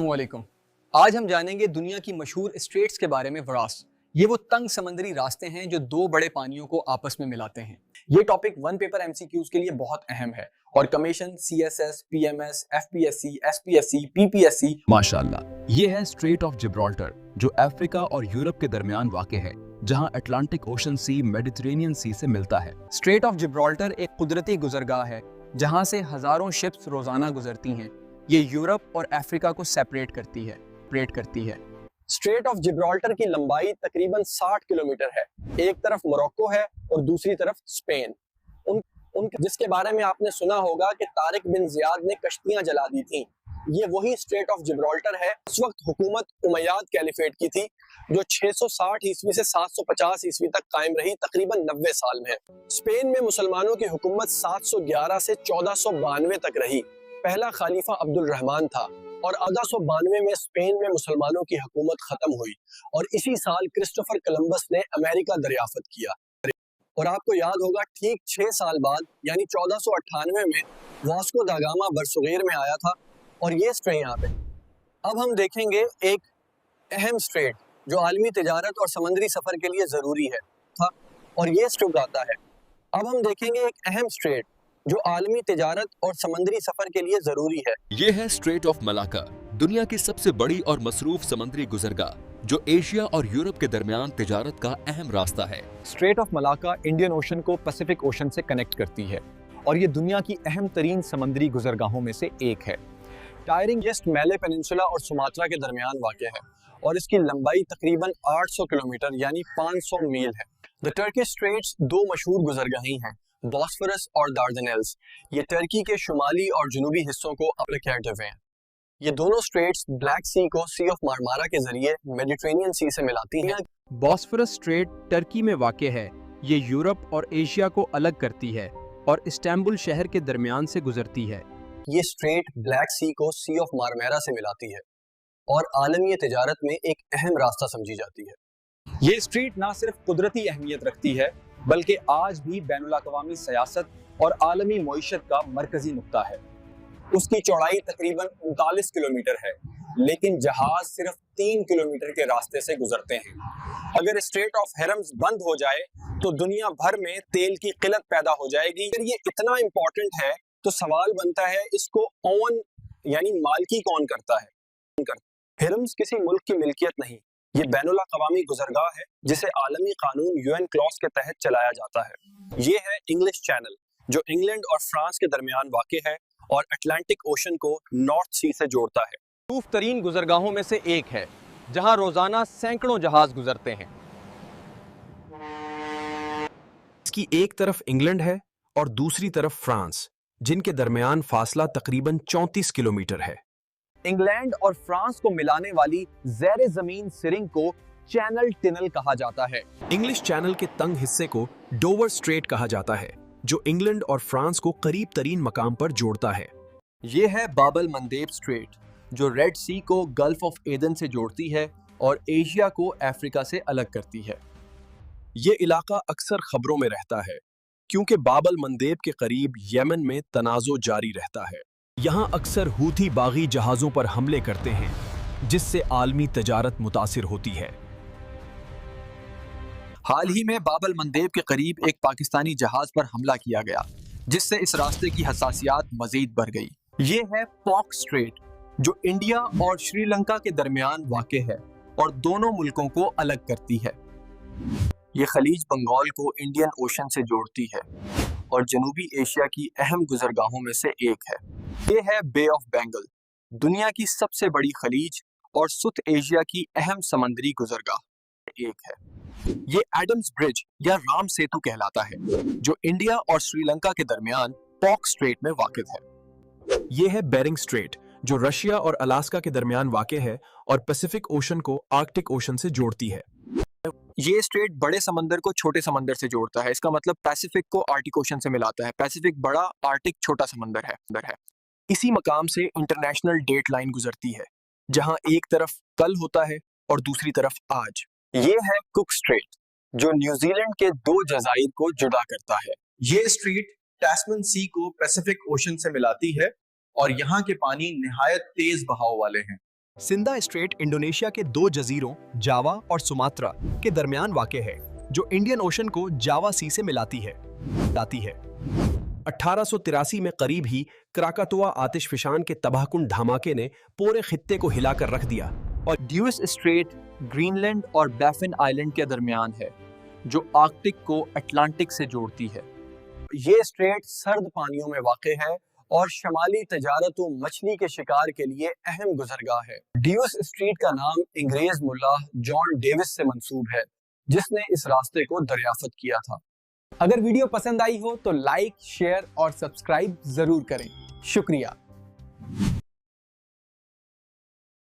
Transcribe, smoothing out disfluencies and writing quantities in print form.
अस्सलाम वालेकुम। आज हम जानेंगे दुनिया की मशहूर स्ट्रेट्स के बारे में। वरास ये वो तंग समंदरी रास्ते हैं जो दो बड़े पानियों को आपस में मिलाते हैं। ये टॉपिक वन पेपर एमसीक्यूज के लिए बहुत अहम है और commission, CSS, PMS, FPSC, SPSC, PPSC माशाल्लाह। ये है स्ट्रेट ऑफ जिब्राल्टर जो अफ्रीका और यूरोप के दरमियान वाक़ है, जहां अटलांटिक ओशन सी मेडिटेरेनियन सी से मिलता है। स्ट्रेट ऑफ जिब्राल्टर एक कुदरती गुजरगाह है जहां से हजारों शिप्स रोजाना गुजरती हैं। ये यूरोप और अफ्रीका को सेपरेट करती है। स्ट्रेट ऑफ जिब्राल्टर की लंबाई तकरीबन 60 किलोमीटर है। एक तरफ मोरक्को है और दूसरी तरफ स्पेन। जिसके बारे में आपने सुना होगा कि तारिक बिन जियाद ने कश्तियां जला दी थीं। ये वही स्ट्रेट ऑफ जिब्राल्टर है। उस वक्त हुकूमत उमैयाद कैलिफेट की थी जो 660 ईस्वी से 750 ईस्वी तक कायम रही, तकरीबन 90 साल में। स्पेन में मुसलमानों की हुकूमत 711 से 1492 तक रही। पहला खलीफा अब्दुल रहमान था और 1492 में स्पेन में मुसलमानों की हुकूमत खत्म हुई और इसी साल क्रिस्टोफर कोलंबस ने अमेरिका दरियाफत किया। और आपको याद होगा ठीक 6 साल बाद यानी 1498 में वास्को दा गामा बरसुगेर में आया था और ये स्ट्रेट यहाँ पे। अब हम देखेंगे एक अहम स्ट्रेट जो आलमी तिजारत और समंदरी सफर के लिए जरूरी है था और ये स्ट्रेट आता है। अब हम देखेंगे एक अहम स्ट्रेट जो आलमी तिजारत और समंदरी सफर के लिए जरूरी है। ये है स्ट्रेट ऑफ मलाका, दुनिया की सबसे बड़ी और मसरूफ समंदरी गुजरगाह जो एशिया और यूरोप के दरमियान तिजारत का अहम रास्ता है। Straight of Malacca Indian ocean को पैसिफिक ओशन से कनेक्ट करती है और ये दुनिया की अहम तरीन समंदरी गुजरगाहों में से एक है। टायरिंग जस्ट मैले पेनिनसुला और सुमात्रा के दरमियान वाक़ है और इसकी लंबाई तकरीबन 800 किलोमीटर यानी 500 मील है। द टर्किश स्ट्रेट्स दो मशहूर गुजरगाहें हैं, बॉस्फोरस और दार्डनेल्स। ये टर्की के शुमाली और जनूबी हिस्सों को एप्लिकेटिव हैं। ये दोनों स्ट्रेट्स ब्लैक सी को सी ऑफ मारमारा के जरिए मेडिटेरेनियन सी से मिलाती हैं। बॉस्फोरस स्ट्रेट टर्की में वाक़ है। ये यूरोप और एशिया को अलग करती है और इस्तांबुल शहर के दरमियान से गुजरती है। ये स्ट्रेट ब्लैक सी को सी ऑफ मारमारा से मिलाती है और आलमी तिजारत में एक अहम रास्ता समझी जाती है। ये स्ट्रेट ना सिर्फ कुदरती अहमियत रखती है बल्कि आज भी बैनुल-अक़वामी सियासत और आलमी मईशत का मरकजी नुक्ता है। उसकी चौड़ाई तकरीबन 39 किलोमीटर है लेकिन जहाज सिर्फ 3 किलोमीटर के रास्ते से गुजरते हैं। अगर स्ट्रेट ऑफ हेरम्स बंद हो जाए तो दुनिया भर में तेल की किल्लत पैदा हो जाएगी। अगर ये इतना इम्पोर्टेंट है तो सवाल बनता है इसको ओन यानी मालकी कौन करता है। हेरम्स किसी मुल्क की मिल्कियत नहीं, ये बैनुल-अक़वामी गुजरगाह है जिसे आलमी कानून यूएन क्लॉज के तहत चलाया जाता है। ये है इंग्लिश चैनल जो इंग्लैंड और फ्रांस के दरमियान वाक़ है और अटलांटिक ओशन को नॉर्थ सी से जोड़ता है। मशरूफ तरीन गुजरगाहों में से एक है जहां रोजाना सैकड़ों जहाज गुजरते हैं। इसकी एक तरफ इंग्लैंड है और दूसरी तरफ फ्रांस, जिनके दरमियान फासला तकरीबन 34 किलोमीटर है। इंग्लैंड और फ्रांस को मिलाने वाली ज़ेरे ज़मीन सिरिंग को चैनल टनल कहा जाता है। इंग्लिश चैनल के तंग हिस्से को डोवर स्ट्रेट कहा जाता है जो इंग्लैंड और फ्रांस को करीब तरीन मकाम पर जोड़ता है। ये है बाबल मंदेब स्ट्रेट जो रेड सी को गल्फ ऑफ एडन से जोड़ती है और एशिया को अफ्रीका से अलग करती है। ये इलाका अक्सर खबरों में रहता है क्योंकि बाबल मंदेब के करीब यमन में तनाज़ो जारी रहता है। यहाँ अक्सर हूथी बागी जहाज़ों पर हमले करते हैं जिससे आलमी तजारत मुतासिर होती है। हाल ही में बाबल मंदेब के करीब एक पाकिस्तानी जहाज पर हमला किया गया जिससे इस रास्ते की हसासियात मजीद बढ़ गई। ये है पॉक स्ट्रेट जो इंडिया और श्रीलंका के दरमियान वाक़ है और दोनों मुल्कों को अलग करती है। ये खलीज बंगाल को इंडियन ओशन से जोड़ती है और जनूबी एशिया की अहम गुजरगाहों में से एक है। ये है बे ऑफ बंगाल, दुनिया की सबसे बड़ी खलीज और सुत एशिया की अहम समंदरी गुजरगाह एक है। ये एडम्स ब्रिज या राम सेतु कहलाता है जो इंडिया और श्रीलंका के दरमियान पॉक स्ट्रेट में वाक़ है। ये है बेरिंग स्ट्रेट जो रशिया और अलास्का के दरमियान वाक़ है और पैसिफिक ओशन को आर्कटिक ओशन से जोड़ती है। ये स्ट्रेट बड़े समंदर को छोटे समंदर से जोड़ता है। इसका मतलब पैसिफिक को आर्कटिक ओशन से मिलाता है। पैसिफिक बड़ा, आर्कटिक छोटा समंदर है। इसी मकाम से इंटरनेशनल डेट लाइन गुजरती है जहां एक तरफ कल होता है और दूसरी तरफ आज। ये है कुक स्ट्रेट जो न्यूजीलैंड के 2 जज़ाइर को जुड़ा करता है। ये स्ट्रेट टैस्मन सी को पैसिफिक ओशन से मिलाती है और यहाँ के पानी निहायत तेज बहाव वाले हैं। सिंधा स्ट्रेट इंडोनेशिया के 2 जजीरों जावा और सुमात्रा के दरमियान वाक़ है, जो इंडियन ओशन को जावा सी से मिलाती है। 1883 में करीब ही क्राकातोआ आतिशफशान के तबाहकुन धमाके ने पूरे खित्ते को हिलाकर रख दिया और ड्यूस स्ट्रेट ग्रीनलैंड और बैफिन आइलैंड के दरमियान है, जो आर्कटिक को अटलांटिक से जोड़ती है। ये स्ट्रेट सर्द पानियों में वाक़ है और शमाली तजारत व मछली के शिकार के लिए अहम गुजरगाह है। ड्यूस स्ट्रीट का नाम अंग्रेज मुल्लाह जॉन डेविस से मंसूब है, जिसने इस रास्ते को दरियाफ्त किया था। अगर वीडियो पसंद आई हो तो लाइक, शेयर और सब्सक्राइब जरूर करें। शुक्रिया।